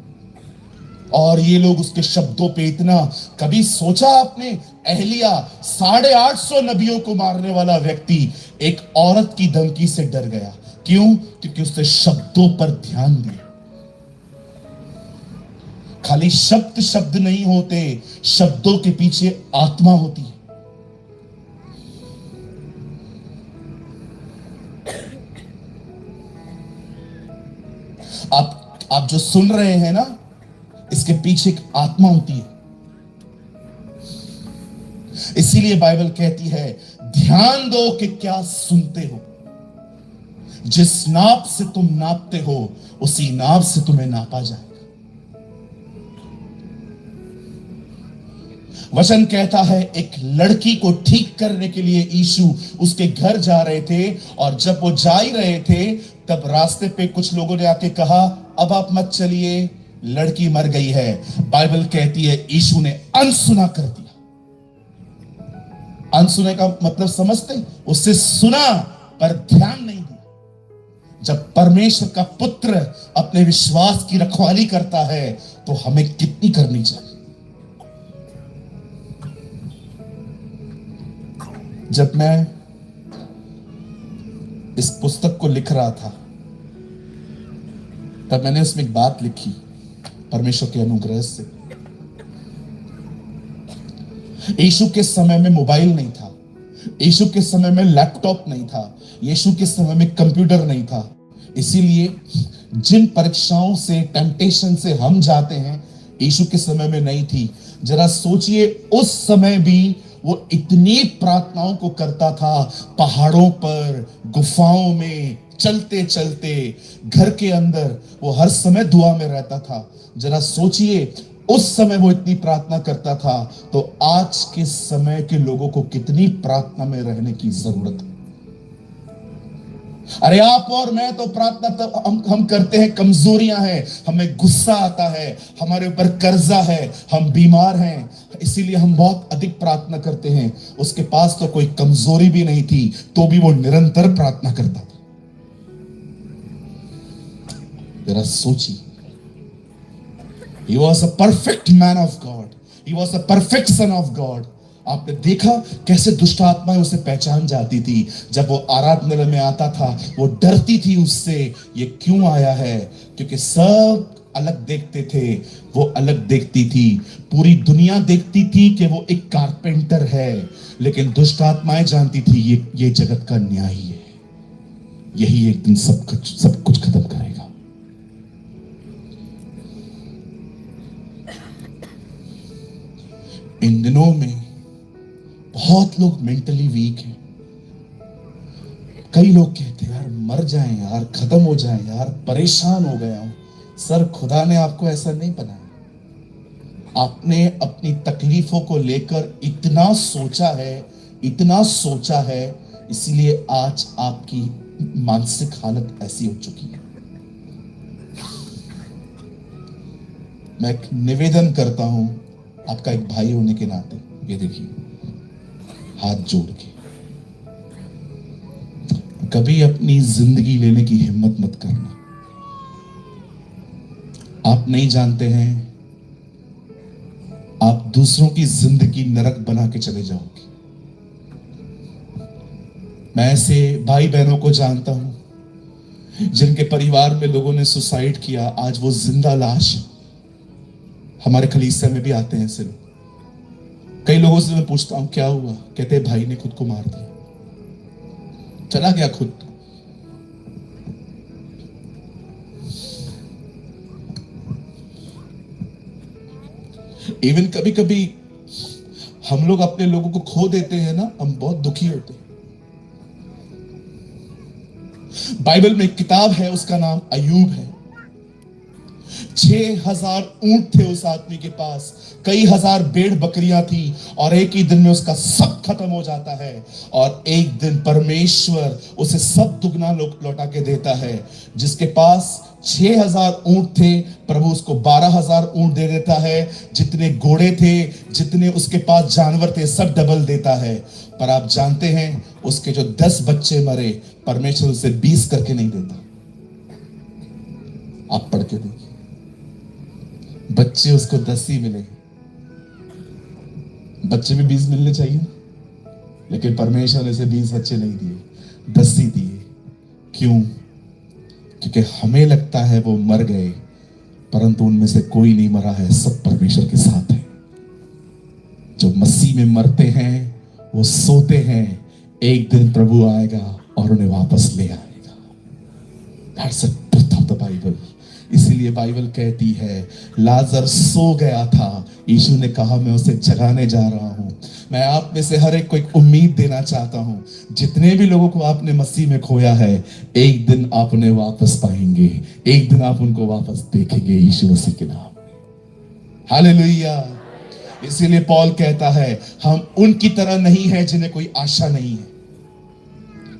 और ये लोग उसके शब्दों पे इतना, कभी सोचा आपने एहलिया 850 नबियों को मारने वाला व्यक्ति एक औरत की धमकी से डर गया। क्यों? क्योंकि उसने शब्दों पर ध्यान दिया। खाली शब्द शब्द नहीं होते, शब्दों के पीछे आत्मा होती है। आप जो सुन रहे हैं ना, इसके पीछे एक आत्मा होती है। इसीलिए बाइबल कहती है, ध्यान दो कि क्या सुनते हो। जिस नाप से तुम नापते हो, उसी नाप से तुम्हें नापा जाएगा। वचन कहता है, एक लड़की को ठीक करने के लिए यीशु उसके घर जा रहे थे, और जब वो जा ही रहे थे, तब रास्ते पे कुछ लोगों ने आके कहा, अब आप मत चलिए, लड़की मर गई है। बाइबल कहती है, यीशु ने अनसुना कर दिया। अनसुने का मतलब समझते? उससे सुना पर ध्यान नहीं दिया। जब परमेश्वर का पुत्र अपने विश्वास की रखवाली करता है, तो हमें कितनी करनी चाहिए। जब मैं इस पुस्तक को लिख रहा था, तब मैंने उसमें एक बात लिखी, परमेश्वर के अनुग्रह से। यीशु के समय में मोबाइल नहीं था, यीशु के समय में लैपटॉप नहीं था, यीशु के समय में कंप्यूटर नहीं था। इसीलिए जिन परीक्षाओं से, टेम्पटेशन से हम जाते हैं, यीशु के समय में नहीं थी। जरा सोचिए, उस समय भी वो इतनी प्रार्थनाओं को करता था, पहाड़ों पर, गुफाओं में, चलते चलते, घर के अंदर, वो हर समय दुआ में रहता था। जरा सोचिए, उस समय वो इतनी प्रार्थना करता था, तो आज के समय के लोगों को कितनी प्रार्थना में रहने की जरूरत है। अरे आप और मैं तो प्रार्थना तो हम करते हैं, कमजोरियां हैं, हमें गुस्सा आता है, हमारे ऊपर कर्जा है, हम बीमार हैं, इसीलिए हम बहुत अधिक प्रार्थना करते हैं। उसके पास तो कोई कमजोरी भी नहीं थी, तो भी वो निरंतर प्रार्थना करता था। जरा सोचिए, he was a perfect man of God, he was a perfect son of God। आपने देखा कैसे दुष्ट आत्माएं उसे पहचान जाती थी। जब वो आराधनालय में आता था, वो डरती थी उससे, ये क्यों आया है? क्योंकि सब अलग देखते थे, वो अलग देखती थी। पूरी दुनिया देखती थी कि वो एक कारपेंटर है, लेकिन दुष्ट आत्माएं जानती थी ये जगत का न्यायी है, यही एक दिन सब कुछ खत्म करेगा। इन दिनों में बहुत लोग मेंटली वीक हैं। कई लोग कहते हैं, यार मर जाएं यार, खत्म हो जाएं यार, परेशान हो गया हूं। सर, खुदा ने आपको ऐसा नहीं बनाया। आपने अपनी तकलीफों को लेकर इतना सोचा है, इतना सोचा है, इसलिए आज आपकी मानसिक हालत ऐसी हो चुकी है। मैं एक निवेदन करता हूं आपका एक भाई होने के नाते, ये देखिए, हाथ जोड़ के, कभी अपनी जिंदगी लेने की हिम्मत मत करना। आप नहीं जानते हैं, आप दूसरों की जिंदगी नरक बना के चले जाओगे। मैं ऐसे भाई बहनों को जानता हूं जिनके परिवार में लोगों ने सुसाइड किया, आज वो जिंदा लाश है। हमारे कलीसिया में भी आते हैं ऐसे लोग। कई लोगों से मैं पूछता हूं क्या हुआ, कहते भाई ने खुद को मार दिया, चला गया खुद। इवन कभी कभी हम लोग अपने लोगों को खो देते हैं ना, हम बहुत दुखी होते हैं। बाइबल में एक किताब है, उसका नाम अय्यूब है। 6000 ऊंट थे उस आदमी के पास, कई हजार भेड़ बकरियां थी, और एक ही दिन में उसका सब खत्म हो जाता है। और एक दिन परमेश्वर उसे सब दुगना लौटा के देता है। जिसके पास 6000 ऊंट थे, प्रभु उसको 12000 ऊंट दे देता है। जितने घोड़े थे, जितने उसके पास जानवर थे, सब डबल देता है। पर आप जानते हैं, उसके जो 10 बच्चे मरे, परमेश्वर उसे 20 करके नहीं देता। आप पढ़ के देखिए, बच्चे उसको 10 ही मिले। बच्चे भी 20 मिलने चाहिए, लेकिन परमेश्वर ने उसे 20 बच्चे नहीं दिए, 10 ही दिए। क्यों? क्योंकि हमें लगता है वो मर गए, परंतु उनमें से कोई नहीं मरा है, सब परमेश्वर के साथ है। जो मसीह में मरते हैं वो सोते हैं, एक दिन प्रभु आएगा और उन्हें वापस ले आएगा। That's the truth of the Bible। इसीलिए बाइबल कहती है लाजर सो गया था, यीशु ने कहा मैं उसे जगाने जा रहा हूं। मैं आप में से हर एक को एक उम्मीद देना चाहता हूं, जितने भी लोगों को आपने मसीह में खोया है, एक दिन आप उन्हें वापस पाएंगे, एक दिन आप उनको वापस देखेंगे यीशु मसीह के नाम में। हालेलुया। इसीलिए पौल कहता है हम उनकी तरह नहीं है जिन्हें कोई आशा नहीं है,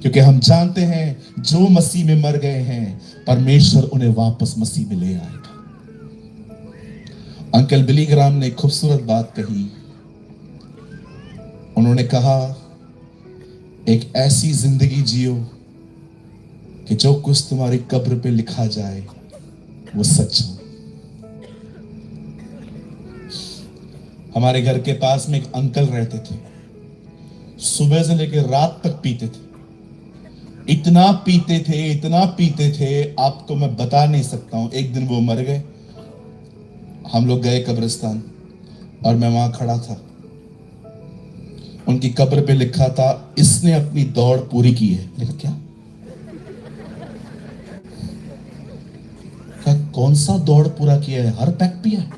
क्योंकि हम जानते हैं जो मसीह में मर गए हैं परमेश्वर उन्हें वापस मसीह में ले आएगा। अंकल बिली ग्राम ने एक खूबसूरत बात कही। उन्होंने कहा एक ऐसी जिंदगी जियो कि जो कुछ तुम्हारी कब्र पे लिखा जाए वो सच हो। हमारे घर के पास में एक अंकल रहते थे, सुबह से लेकर रात तक पीते थे, इतना पीते थे, इतना पीते थे, आपको मैं बता नहीं सकता हूं। एक दिन वो मर गए, हम लोग गए कब्रिस्तान और मैं वहां खड़ा था। उनकी कब्र पे लिखा था इसने अपनी दौड़ पूरी की है। मैंने कहा क्या? कौन सा दौड़ पूरा किया है? हर पैक पिया है?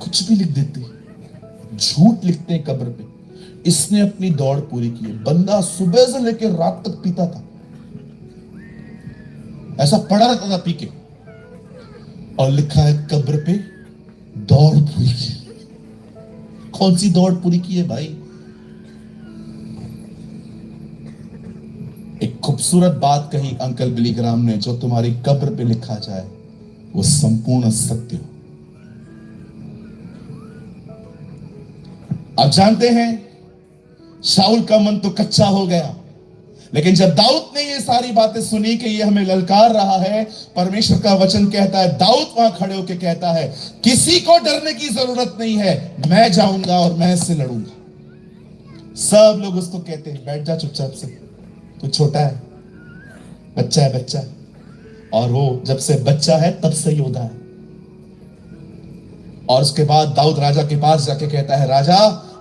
कुछ भी लिख देते, झूठ लिखते हैं कब्र पे, इसने अपनी दौड़ पूरी की है। बंदा सुबह से लेकर रात तक पीता था, ऐसा पड़ा रहता था पी के, और लिखा है कब्र पे दौड़ पूरी की। कौन सी दौड़ पूरी की है भाई? एक खूबसूरत बात कही अंकल बिली ग्राम ने, जो तुम्हारी कब्र पे लिखा जाए वो संपूर्ण सत्य हो। आप जानते हैं शाऊल का मन तो कच्चा हो गया, लेकिन जब दाऊद ने ये सारी बातें सुनी कि ये हमें ललकार रहा है, परमेश्वर का वचन कहता है, दाऊद वहां खड़े होकर कहता है किसी को डरने की जरूरत नहीं है, मैं जाऊंगा और मैं इससे लड़ूंगा। सब लोग उसको कहते हैं बैठ जा चुपचाप से, तू छोटा है, बच्चा है बच्चा। और वो जब से बच्चा है तब से योद्धा है। और उसके बाद दाऊद राजा के पास जाके कहता है राजा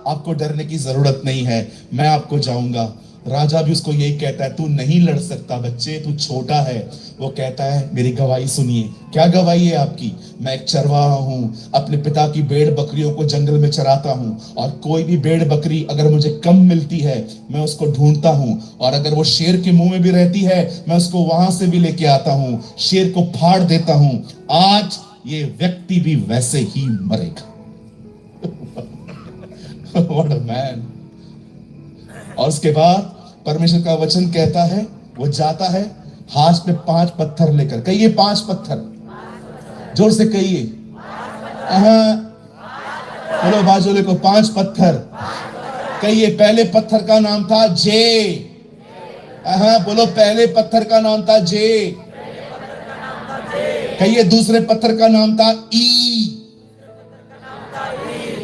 आपको डरने की जरूरत नहीं है, मैं आपको जाऊंगा। राजा भी उसको यही कहता है तू नहीं लड़ सकता बच्चे, तू छोटा है। वो कहता है मेरी गवाही सुनिए। क्या गवाही है आपकी? मैं एक चरवाहा हूं, अपने पिता की भेड़ बकरियों को जंगल में चराता हूं, और कोई भी भेड़ बकरी अगर मुझे कम मिलती है मैं उसको ढूंढता हूं, और अगर वो शेर के मुंह में भी रहती है मैं उसको वहां से भी लेके आता हूं, शेर को फाड़ देता हूं। आज ये व्यक्ति भी वैसे ही मरेगा। What a man। और उसके बाद परमेश्वर का वचन कहता है वो जाता है हाथ में 5 पत्थर लेकर। कहिए 5 पत्थर, जोर से कहिए। बोलो बाजूले को 5 पत्थर। कहिए पहले पत्थर का नाम था जे। बोलो पहले पत्थर का नाम था जे। कहिए दूसरे पत्थर का नाम था ई,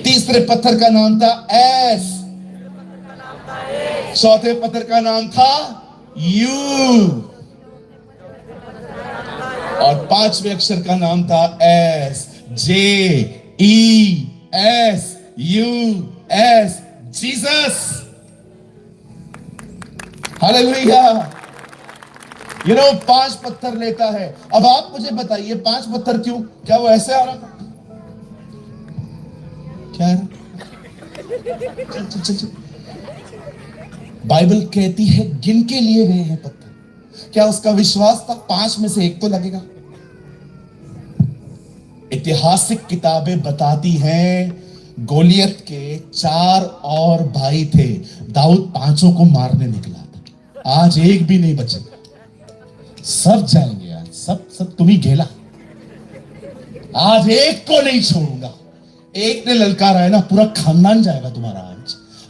तीसरे पत्थर का नाम था एस, चौथे पत्थर का नाम था यू, और 5वें अक्षर का नाम था S. J E S U S, Jesus. Hallelujah. 5 पत्थर लेता है। अब आप मुझे बताइए 5 पत्थर क्यों? क्या वो ऐसे आ रहा था? क्या है? चल चल चल। बाइबल कहती है गिन के लिए गए हैं पत्थर। क्या उसका विश्वास था 5 में से 1 तो लगेगा? ऐतिहासिक किताबें बताती हैं गोलियत के 4 और भाई थे, दाऊद 5 को मारने निकला था। आज एक भी नहीं बचेगा, सब जाएंगे। आज सब तुम ही घेला। आज एक को नहीं छोड़ूंगा। एक ने ललकारा है ना, पूरा खानदान जाएगा तुम्हारा।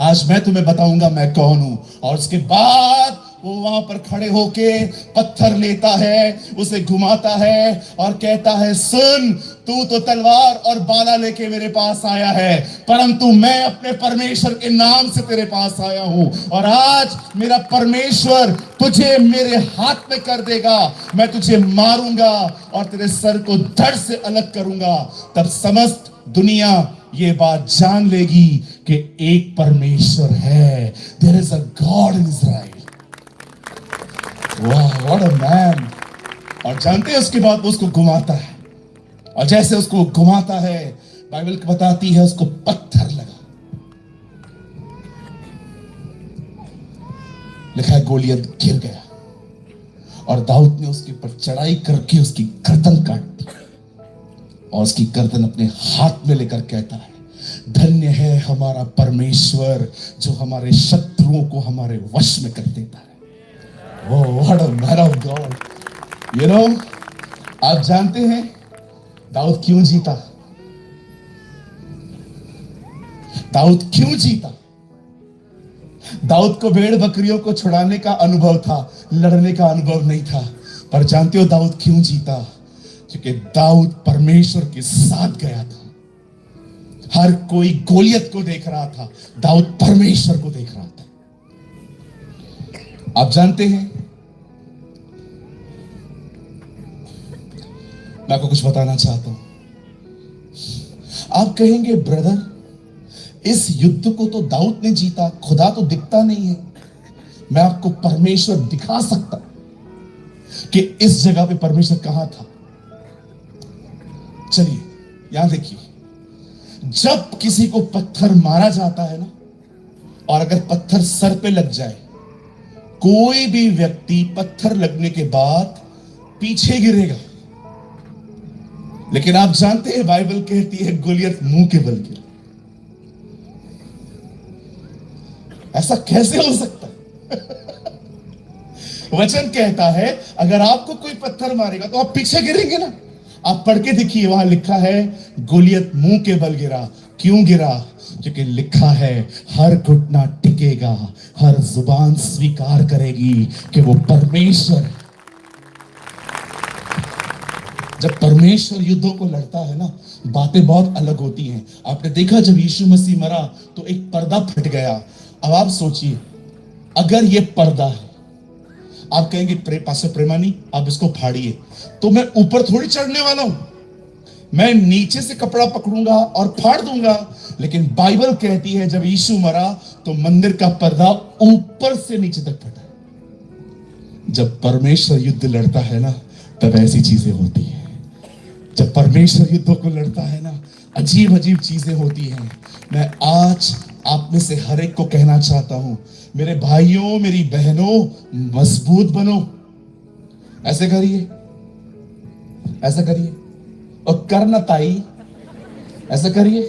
आज मैं तुम्हें बताऊंगा मैं कौन हूं। और उसके बाद वो वहां पर खड़े होके पत्थर लेता है, उसे घुमाता है और कहता है, सुन, तू तो तलवार और बाला लेके मेरे पास आया है, परंतु मैं अपने परमेश्वर के नाम से तेरे पास आया हूं, और आज मेरा परमेश्वर तुझे मेरे हाथ में कर देगा, मैं तुझे मारूंगा और तेरे सर को धड़ से अलग करूंगा। तब समस्त दुनिया ये बात जान लेगी कि एक परमेश्वर है। There is a God in Israel. वाह, व्हाट अ मैन। और जानते हैं उसके बाद वो उसको घुमाता है, और जैसे उसको घुमाता है, बाइबल बताती है उसको पत्थर लगा। लिखा है गोलियत गिर गया और दाऊद ने उसके ऊपर चढ़ाई करके उसकी गर्दन काट दी, और उसकी गर्दन अपने हाथ में लेकर कहता है, धन्य है हमारा परमेश्वर जो हमारे शत्रुओं को हमारे वश में कर देता है। Oh, what a man of God. You know, आप जानते हैं दाऊद क्यों जीता? दाऊद क्यों जीता? दाऊद को भेड़ बकरियों को छुड़ाने का अनुभव था, लड़ने का अनुभव नहीं था। पर जानते हो दाऊद क्यों जीता? क्योंकि दाऊद परमेश्वर के साथ गया था। हर कोई गोलियत को देख रहा था, दाऊद परमेश्वर को देख रहा था। आप जानते हैं, मैं आपको कुछ बताना चाहता हूं। आप कहेंगे, ब्रदर, इस युद्ध को तो दाऊद ने जीता, खुदा तो दिखता नहीं है। मैं आपको परमेश्वर दिखा सकता कि इस जगह पे परमेश्वर कहां था। चलिए यहां देखिए, जब किसी को पत्थर मारा जाता है ना, और अगर पत्थर सर पे लग जाए, कोई भी व्यक्ति पत्थर लगने के बाद पीछे गिरेगा। लेकिन आप जानते हैं बाइबल कहती है गोलियत मुंह के बल गिरा। ऐसा कैसे हो सकता? वचन कहता है अगर आपको कोई पत्थर मारेगा तो आप पीछे गिरेंगे ना। आप पढ़ के देखिए, वहां लिखा है गोलियत मुंह के बल गिरा। क्यों गिरा? क्योंकि लिखा है हर घुटना टिकेगा, हर जुबान स्वीकार करेगी कि वो परमेश्वर है। जब परमेश्वर युद्धों को लड़ता है ना, बातें बहुत अलग होती हैं। आपने देखा जब यीशु मसीह मरा तो एक पर्दा फट गया। अब आप सोचिए, अगर ये पर्दा है, आप कहेंगे पास्टर प्रेमानी आप इसको फाड़िए, तो मैं ऊपर थोड़ी चढ़ने वाला हूं, मैं नीचे से कपड़ा पकड़ूंगा और फाड़ दूंगा। लेकिन बाइबल कहती है जब यीशु मरा तो मंदिर का पर्दा ऊपर से नीचे तक फटा। जब परमेश्वर युद्ध लड़ता है ना, तब ऐसी चीजें होती हैं। जब परमेश्वर युद्धों को लड़ता है ना, अजीब अजीब चीजें होती हैं। मैं आज आप में से हर एक को कहना चाहता हूं, मेरे भाइयों, मेरी बहनों, मजबूत बनो। ऐसे करिए, ऐसा करिए, और करना ताई, ऐसा करिए।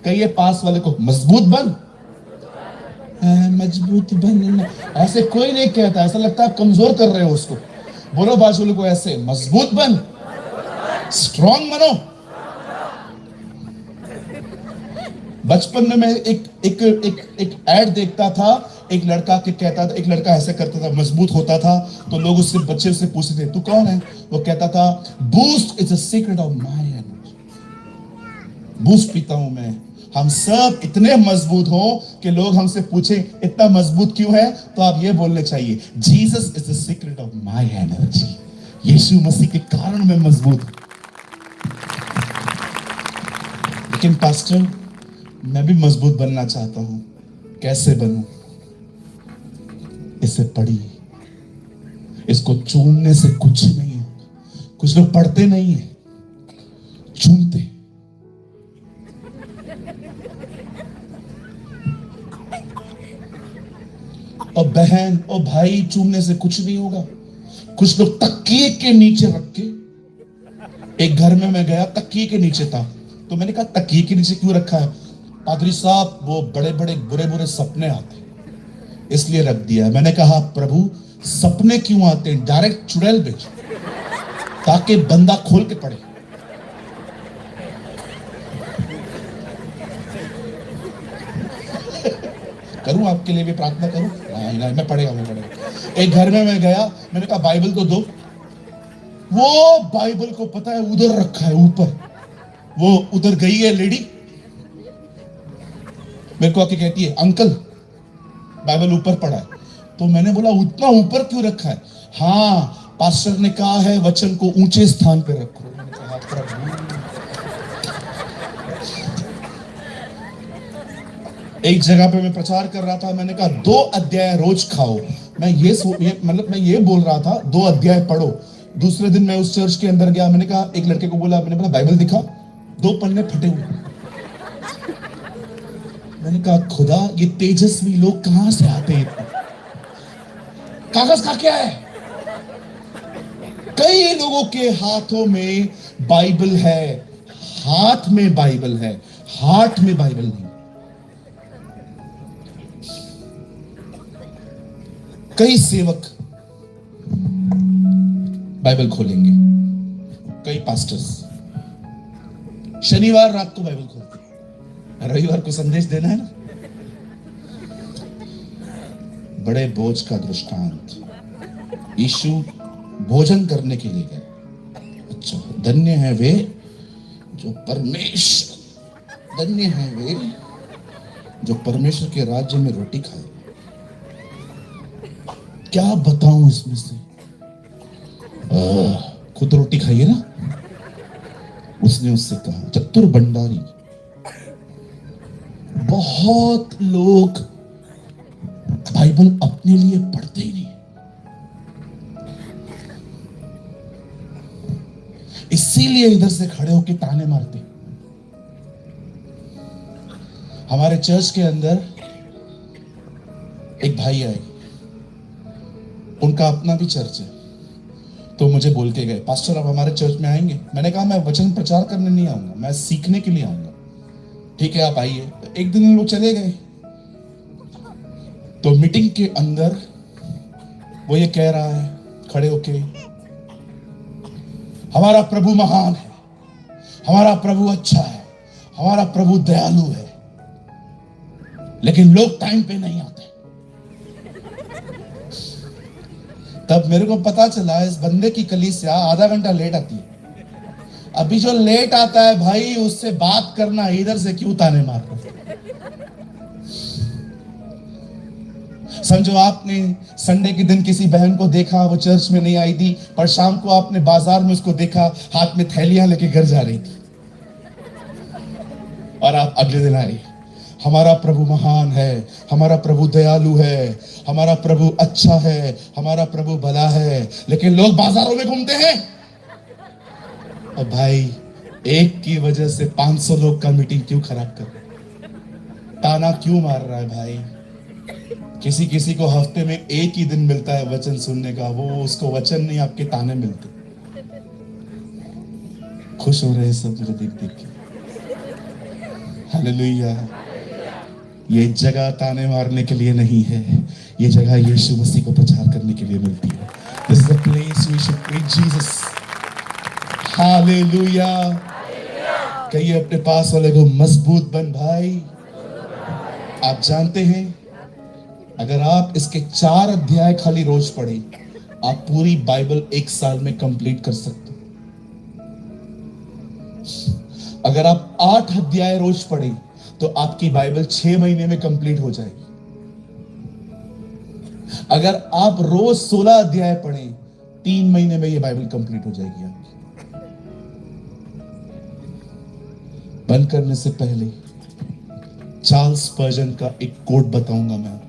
कहिए पास वाले को, मजबूत बन। मजबूत बनना, ऐसे कोई नहीं कहता, ऐसा लगता है आप कमजोर कर रहे हो उसको। बोलो बाजू वाले को ऐसे, मजबूत बन, स्ट्रांग बनो। बचपन में मैं एक एड देखता था, एक लड़का के कहता था, एक लड़का ऐसे करता था, मजबूत होता था, तो लोग उससे, बच्चे उससे पूछते थे तू कौन है? वो कहता था, boost is a secret of my energy. Boost पीता हूं मैं। हम सब इतने मजबूत हो कि लोग हमसे पूछे इतना मजबूत क्यों है, तो आप ये बोलने चाहिए, Jesus is the secret of my energy. यीशु मसीह के कारण मैं मजबूत हूं। लेकिन पास्टर, मैं भी मजबूत बनना चाहता हूं, कैसे बनूं? इसे पढ़िए, इसको चूमने से कुछ नहीं है। कुछ लोग पढ़ते नहीं है, चूमते। और बहन और भाई, चूमने से कुछ नहीं होगा। कुछ लोग तकिए के नीचे रख के, एक घर में मैं गया, तकिए के नीचे था, तो मैंने कहा तकिए के नीचे क्यों रखा है? पादरी साहब, वो बड़े बड़े बुरे बुरे सपने आते इसलिए रख दिया है। मैंने कहा प्रभु, सपने क्यों आते हैं? डायरेक्ट चुड़ैल भेज, ताकि बंदा खोल के पढ़े। करूं आपके लिए भी प्रार्थना करूं? नहीं, मैं पढ़ेगा। एक घर में मैं गया, मैंने कहा बाइबल तो दो। वो बाइबल को पता है उधर रखा है ऊपर। वो उधर गई है लेडी, मेरे को आके कहती है अंकल बाइबल ऊपर पड़ा है। तो मैंने बोला उतना ऊपर क्यों रखा है? हाँ पास्टर ने कहा है वचन को ऊंचे स्थान पे रखो। मैंने कहा प्रभु। एक जगह पे मैं प्रचार कर रहा था, मैंने कहा 2 अध्याय रोज खाओ। मैं मतलब मैं ये बोल रहा था 2 अध्याय पढ़ो। दूसरे दिन मैं उस चर्च के अंदर गया, मैंने कहा एक लड़के को बोला, मैंने बोला बाइबल दिखा, 2 पन्ने फटे हुए। मैंने कहा खुदा ये तेजस्वी लोग कहां से आते हैं? कागज का क्या है? कई लोगों के हाथों में बाइबल है, हाथ में बाइबल है, हार्ट में बाइबल नहीं। कई सेवक बाइबल खोलेंगे, कई पास्टर्स शनिवार रात को बाइबल खोलते हैं, रविवार को संदेश देना है ना। बड़े बोझ का दृष्टांत, यीशु भोजन करने के लिए गए। अच्छा धन्य है वे जो धन्य है वे जो परमेश्वर के राज्य में रोटी खाए। क्या बताऊं इसमें से? खुद रोटी खाइए ना। उसने उससे कहा, चतुर भंडारी, बहुत लोग बाइबल अपने लिए पढ़ते ही नहीं, इसीलिए इधर से खड़े होकर ताने मारते। हमारे चर्च के अंदर एक भाई आए, उनका अपना भी चर्च है, तो मुझे बोल के गए पास्टर आप हमारे चर्च में आएंगे? मैंने कहा मैं वचन प्रचार करने नहीं आऊंगा, मैं सीखने के लिए आऊंगा। ठीक है आप आइए। एक दिन लोग चले गए, तो मीटिंग के अंदर वो ये कह रहा है खड़े होके, हमारा प्रभु महान है, हमारा प्रभु अच्छा है, हमारा प्रभु दयालु है, लेकिन लोग टाइम पे नहीं आते। तब मेरे को पता चला इस बंदे की कलीसिया आधा घंटा लेट आती है। अभी जो लेट आता है भाई उससे बात करना, इधर से क्यों ताने मार रहे? समझो आपने संडे के दिन किसी बहन को देखा, वो चर्च में नहीं आई थी, पर शाम को आपने बाजार में उसको देखा हाथ में थैलियां लेके घर जा रही थी, और आप अगले दिन आए, हमारा प्रभु महान है, हमारा प्रभु दयालु है, हमारा प्रभु अच्छा है, हमारा प्रभु भला है, लेकिन लोग बाजारों में घूमते हैं। और भाई एक की वजह से 500 लोग का मीटिंग क्यों खराब कर रहे? ताना क्यों मार रहा है भाई? किसी किसी को हफ्ते में एक ही दिन मिलता है वचन सुनने का, वो उसको वचन नहीं आपके ताने मिलते। खुश हो रहे हैं सब मुझे देख देख के। हालेलुया। ये जगह ताने मारने के लिए नहीं है, ये जगह यीशु मसीह को प्रचार करने के लिए मिलती है। This is the place we should preach Jesus. Hallelujah. कहिए अपने पास वाले को मजबूत बन भाई। आप जानते हैं अगर आप इसके 4 अध्याय खाली रोज पढ़े, आप पूरी बाइबल 1 साल में कंप्लीट कर सकते। अगर आप 8 अध्याय रोज पढ़े तो आपकी बाइबल 6 महीने में कंप्लीट हो जाएगी। अगर आप रोज 16 अध्याय पढ़ें, 3 महीने में यह बाइबल कंप्लीट हो जाएगी आपकी। बंद करने से पहले चार्ल्स स्पर्जन का एक कोट बताऊंगा मैं आपको।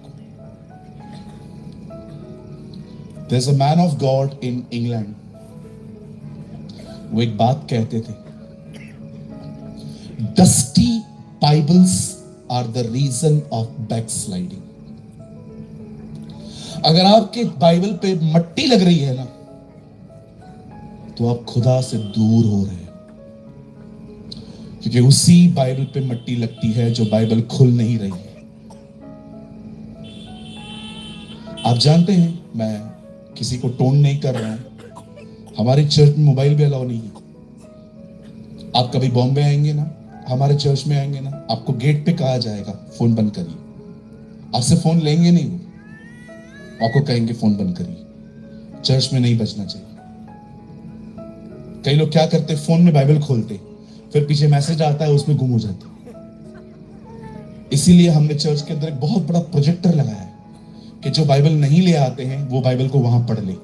There's a man of God in England. वो एक बात कहते थे, Dusty Bibles are the reason of backsliding. अगर आपके बाइबल पे मट्टी लग रही है ना, तो आप खुदा से दूर हो रहे हैं, क्योंकि उसी बाइबल पे मट्टी लगती है जो बाइबल खुल नहीं रही है। आप जानते हैं मैं किसी को टोन नहीं कर रहा हूं, हमारे चर्च में मोबाइल भी अलाउ नहीं है। आप कभी बॉम्बे आएंगे ना, हमारे चर्च में आएंगे ना, आपको गेट पे कहा जाएगा फोन बंद करिए। आपसे फोन लेंगे नहीं वो, आपको कहेंगे फोन बंद करिए, चर्च में नहीं बजना चाहिए। कई लोग क्या करते, फोन में बाइबल खोलते, फिर पीछे मैसेज आता है, उसमें गुम हो जाते। इसीलिए हमने चर्च के अंदर एक बहुत बड़ा प्रोजेक्टर लगाया है कि जो बाइबल नहीं ले आते हैं वो बाइबल को वहां पढ़ ले,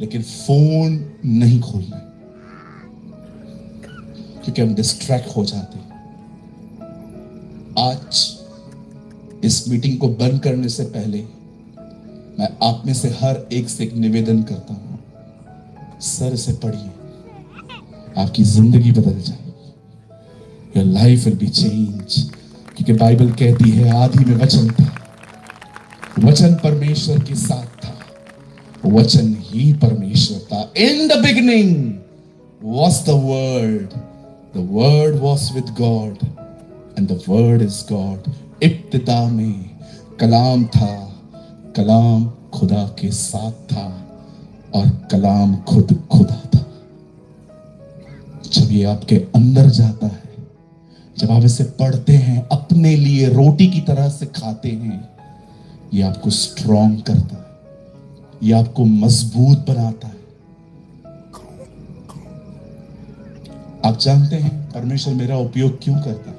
लेकिन फोन नहीं खोलना है, क्योंकि हम डिस्ट्रैक्ट हो जाते हैं। आज इस मीटिंग को बंद करने से पहले मैं आप में से हर एक से एक निवेदन करता हूं, सर से पढ़िए, आपकी जिंदगी बदल जाएगी। Your life will be change, क्योंकि बाइबल कहती है आदि में वचन था, वचन परमेश्वर के साथ था, वचन ही परमेश्वर था। In the beginning was the word was with God and the word is God। इब्तिदा में कलाम था, कलाम खुदा के साथ था और कलाम खुद खुदा था। जब ये आपके अंदर जाता है, जब आप इसे पढ़ते हैं, अपने लिए रोटी की तरह से खाते हैं, ये आपको स्ट्रॉन्ग करता है, ये आपको मजबूत बनाता है। आप जानते हैं परमेश्वर मेरा उपयोग क्यों करता है,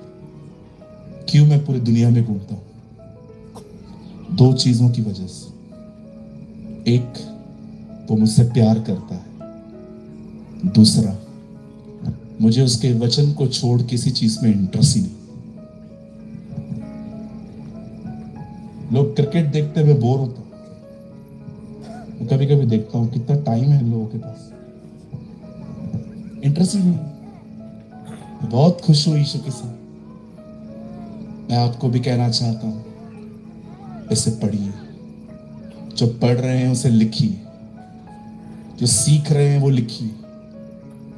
क्यों मैं पूरी दुनिया में घूमता हूं? 2 चीजों की वजह से। एक, वो मुझसे प्यार करता है। दूसरा, मुझे उसके वचन को छोड़ किसी चीज में इंटरेस्ट ही नहीं। लोग क्रिकेट देखते हुए बोर होते हैं, कभी कभी देखता हूं कितना टाइम है लोगों के पास, इंटरेस्ट ही नहीं। बहुत खुश हूं यीशु के साथ। मैं आपको भी कहना चाहता हूं, इसे पढ़िए, जो पढ़ रहे हैं उसे लिखिए, जो सीख रहे हैं वो लिखिए,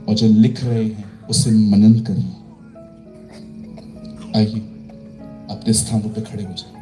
और जो लिख रहे हैं उसे मनन करिए। आइए अपने स्थानों पर खड़े हो जाए।